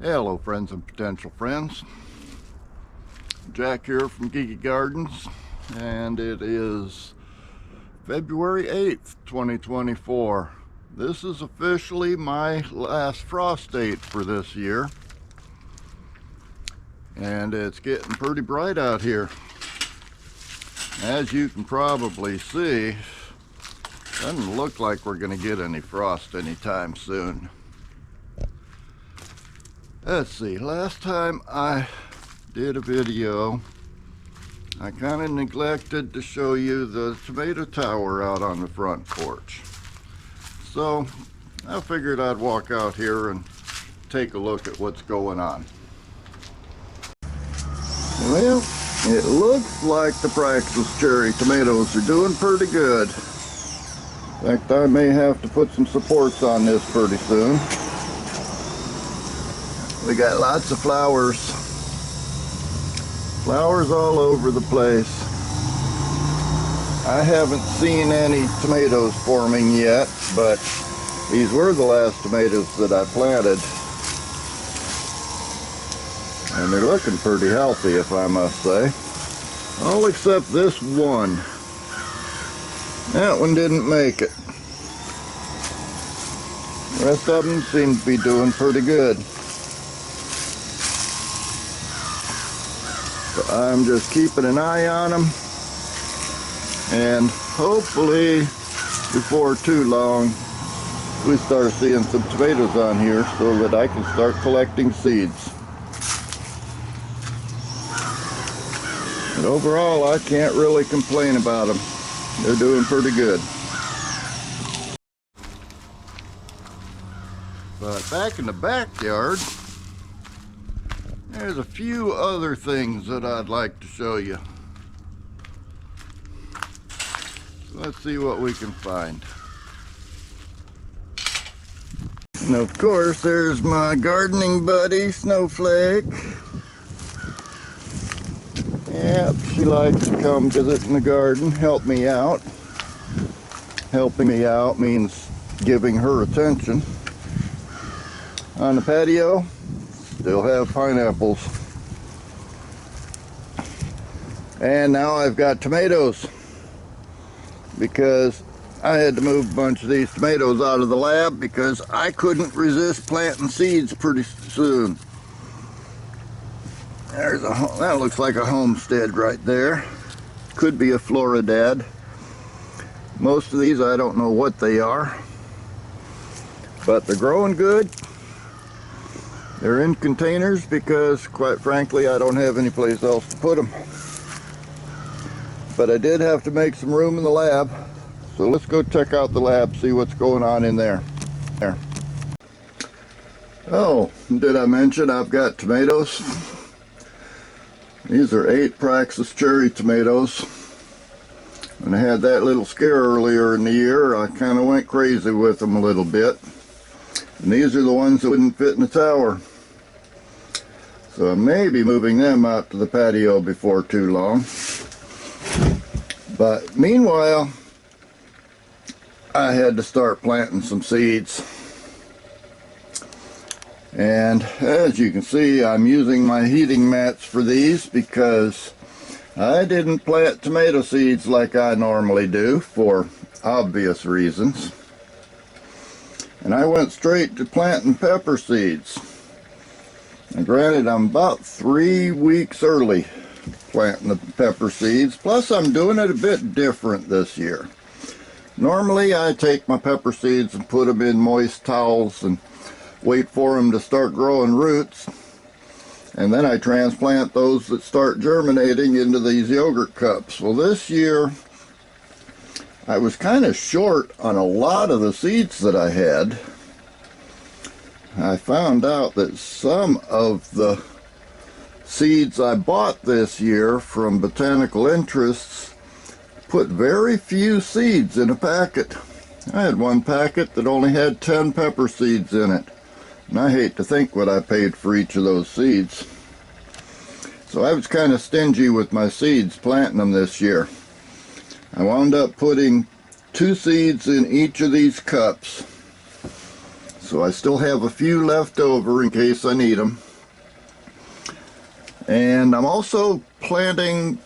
Hello friends and potential friends. Jack here from Geeky Gardens, and it is February 8th, 2024. This is officially my last frost date for this year, and it's getting pretty bright out here. As you can probably see, doesn't look like we're going to get any frost anytime soon. Let's see, last time I did a video, I kind of neglected to show you the tomato tower out on the front porch. So I figured I'd walk out here and take a look at what's going on. Well, it looks like the Praxis cherry tomatoes are doing pretty good. In fact, I may have to put some supports on this pretty soon. We got lots of flowers. Flowers all over the place. I haven't seen any tomatoes forming yet, but these were the last tomatoes that I planted. And they're looking pretty healthy, if I must say. All except this one. That one didn't make it. The rest of them seem to be doing pretty good. So I'm just keeping an eye on them, and hopefully before too long we start seeing some tomatoes on here so that I can start collecting seeds. But overall, I can't really complain about them. They're doing pretty good. But back in the backyard, there's a few other things that I'd like to show you. So let's see what we can find. And of course, there's my gardening buddy, Snowflake. Yep, she likes to come visit in the garden, help me out. Helping me out means giving her attention. On the patio, still have pineapples. And now I've got tomatoes, because I had to move a bunch of these tomatoes out of the lab because I couldn't resist planting seeds pretty soon. There's that looks like a homestead right there. Could be a Floridad. Most of these I don't know what they are, but they're growing good. They're in containers because, quite frankly, I don't have any place else to put them. But I did have to make some room in the lab. So let's go check out the lab, see what's going on in there. Oh, did I mention I've got tomatoes? These are 8 Praxis cherry tomatoes. When I had that little scare earlier in the year, I kind of went crazy with them a little bit. And these are the ones that wouldn't fit in the tower. So I may be moving them out to the patio before too long. But meanwhile, I had to start planting some seeds. And as you can see, I'm using my heating mats for these because I didn't plant tomato seeds like I normally do for obvious reasons. And I went straight to planting pepper seeds. And granted, I'm about 3 weeks early planting the pepper seeds. Plus, I'm doing it a bit different this year. Normally, I take my pepper seeds and put them in moist towels and wait for them to start growing roots. And then I transplant those that start germinating into these yogurt cups. Well, this year, I was kind of short on a lot of the seeds that I had. I found out that some of the seeds I bought this year from Botanical Interests put very few seeds in a packet. I had one packet that only had 10 pepper seeds in it. And I hate to think what I paid for each of those seeds. So I was kind of stingy with my seeds planting them this year. I wound up putting 2 seeds in each of these cups. So I still have a few left over in case I need them. And I'm also planting,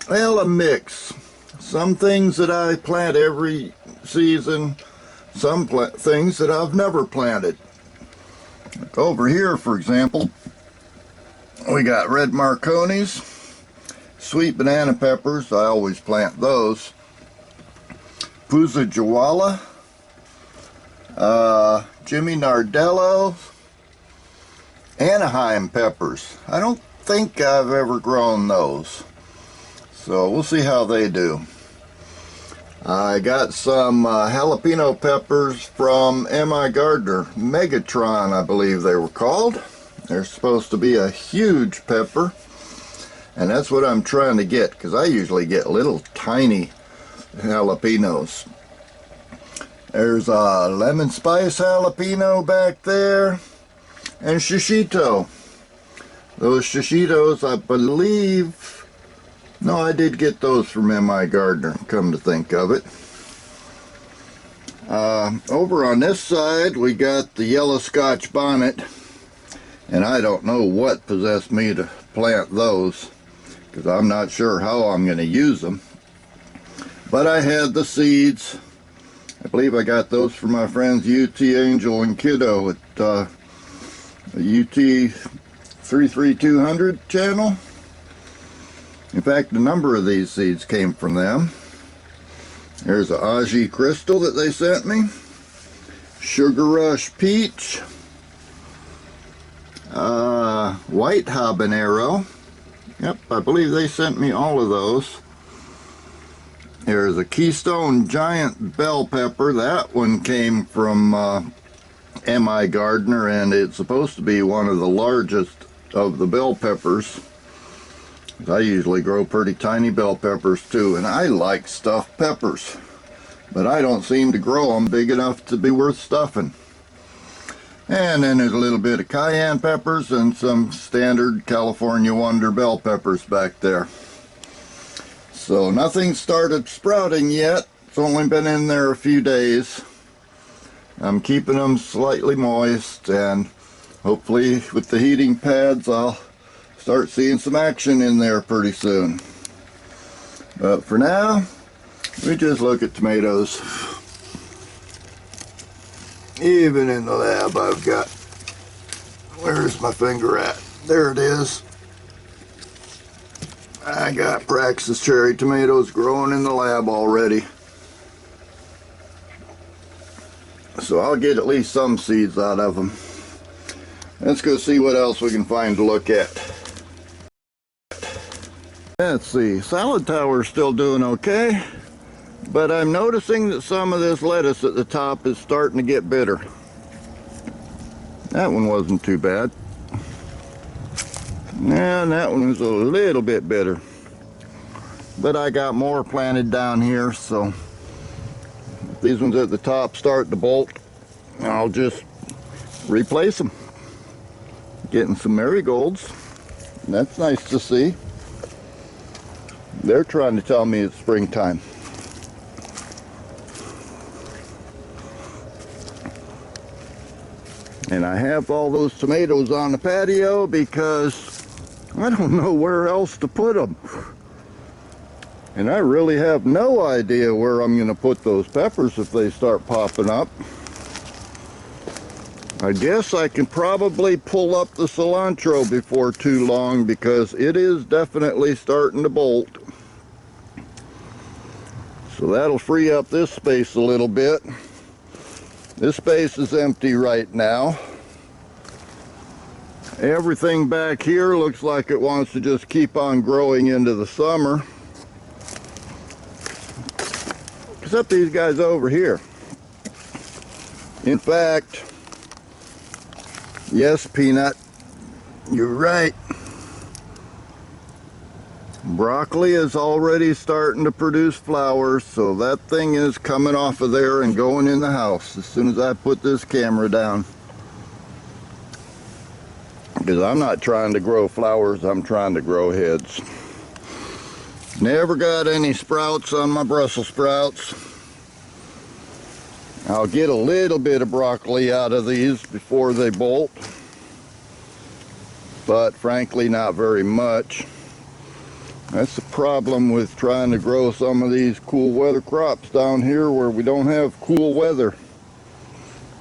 well, a mix. Some things that I plant every season, some things that I've never planted. Like over here, for example, we got red Marconis, sweet banana peppers. I always plant those. Puzajawala, Jimmy Nardello, Anaheim peppers. I don't think I've ever grown those, so we'll see how they do. I got some jalapeno peppers from M.I. Gardner, Megatron I believe they were called. They're supposed to be a huge pepper, and that's what I'm trying to get, because I usually get little tiny jalapenos. There's a lemon spice jalapeno back there, and shishito. Those shishitos, I believe, no, I did get those from M.I. Gardner, come to think of it. Over on this side, we got the yellow Scotch bonnet, and I don't know what possessed me to plant those, because I'm not sure how I'm going to use them. But I had the seeds. I believe I got those from my friends UT Angel and Kiddo at the UT 33200 channel. In fact, a number of these seeds came from them. There's a Aji crystal that they sent me. Sugar Rush peach. White habanero. Yep, I believe they sent me all of those. There's a Keystone Giant bell pepper. That one came from M.I. Gardner, and it's supposed to be one of the largest of the bell peppers. I usually grow pretty tiny bell peppers too, and I like stuffed peppers, but I don't seem to grow them big enough to be worth stuffing. And then there's a little bit of cayenne peppers and some standard California Wonder bell peppers back there. So nothing started sprouting yet. It's only been in there a few days. I'm keeping them slightly moist, and hopefully with the heating pads I'll start seeing some action in there pretty soon. But for now, we just look at tomatoes. Even in the lab I've got, where's my finger at? There it is. I got Praxis cherry tomatoes growing in the lab already. So I'll get at least some seeds out of them. Let's go see what else we can find to look at. Let's see, salad tower's still doing okay, but I'm noticing that some of this lettuce at the top is starting to get bitter. That one wasn't too bad. And that one was a little bit bitter. But I got more planted down here, so if these ones at the top start to bolt, I'll just replace them. Getting some marigolds. That's nice to see. They're trying to tell me it's springtime. And I have all those tomatoes on the patio because I don't know where else to put them. And I really have no idea where I'm going to put those peppers if they start popping up. I guess I can probably pull up the cilantro before too long because it is definitely starting to bolt. So that'll free up this space a little bit. This space is empty right now. Everything back here looks like it wants to just keep on growing into the summer. Except these guys over here. In fact, yes, Peanut, you're right. Broccoli is already starting to produce flowers, so that thing is coming off of there and going in the house as soon as I put this camera down. Because I'm not trying to grow flowers, I'm trying to grow heads. Never got any sprouts on my Brussels sprouts. I'll get a little bit of broccoli out of these before they bolt, but frankly not very much. That's the problem with trying to grow some of these cool weather crops down here where we don't have cool weather.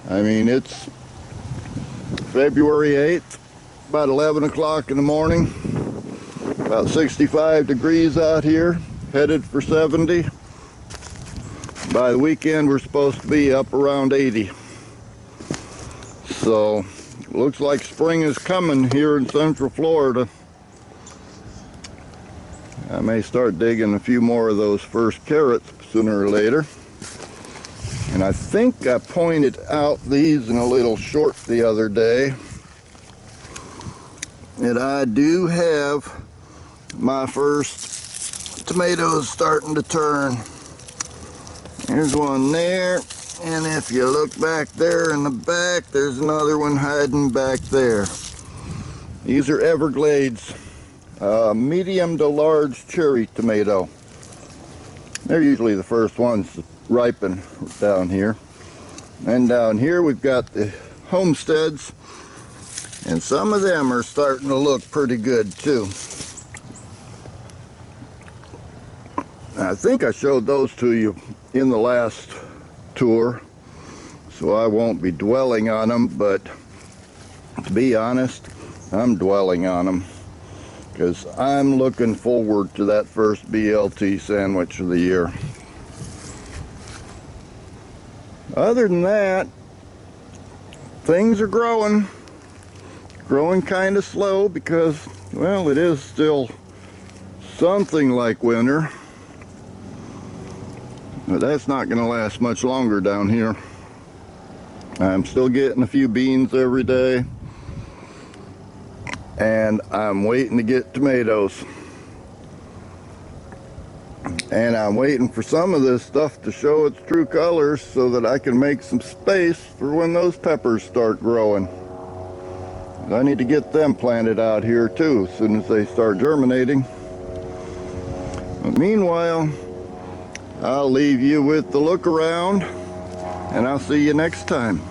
I mean, it's February 8th, about 11 o'clock in the morning, about 65 degrees out here, headed for 70. By the weekend we're supposed to be up around 80. So looks like spring is coming here in Central Florida. I may start digging a few more of those first carrots sooner or later. And I think I pointed out these in a little short the other day that I do have my first tomatoes starting to turn. There's one there, and if you look back there in the back, there's another one hiding back there. These are Everglades. Medium to large cherry tomato. They're usually the first ones to ripen down here. And down here we've got the homesteads, and some of them are starting to look pretty good too. I think I showed those to you in the last tour, so I won't be dwelling on them, but to be honest, I'm dwelling on them because I'm looking forward to that first BLT sandwich of the year. Other than that, things are growing kind of slow because, well, it is still something like winter, but that's not going to last much longer down here. I'm still getting a few beans every day, and I'm waiting to get tomatoes, and I'm waiting for some of this stuff to show its true colors so that I can make some space for when those peppers start growing. I need to get them planted out here too as soon as they start germinating. But meanwhile, I'll leave you with the look around, and I'll see you next time.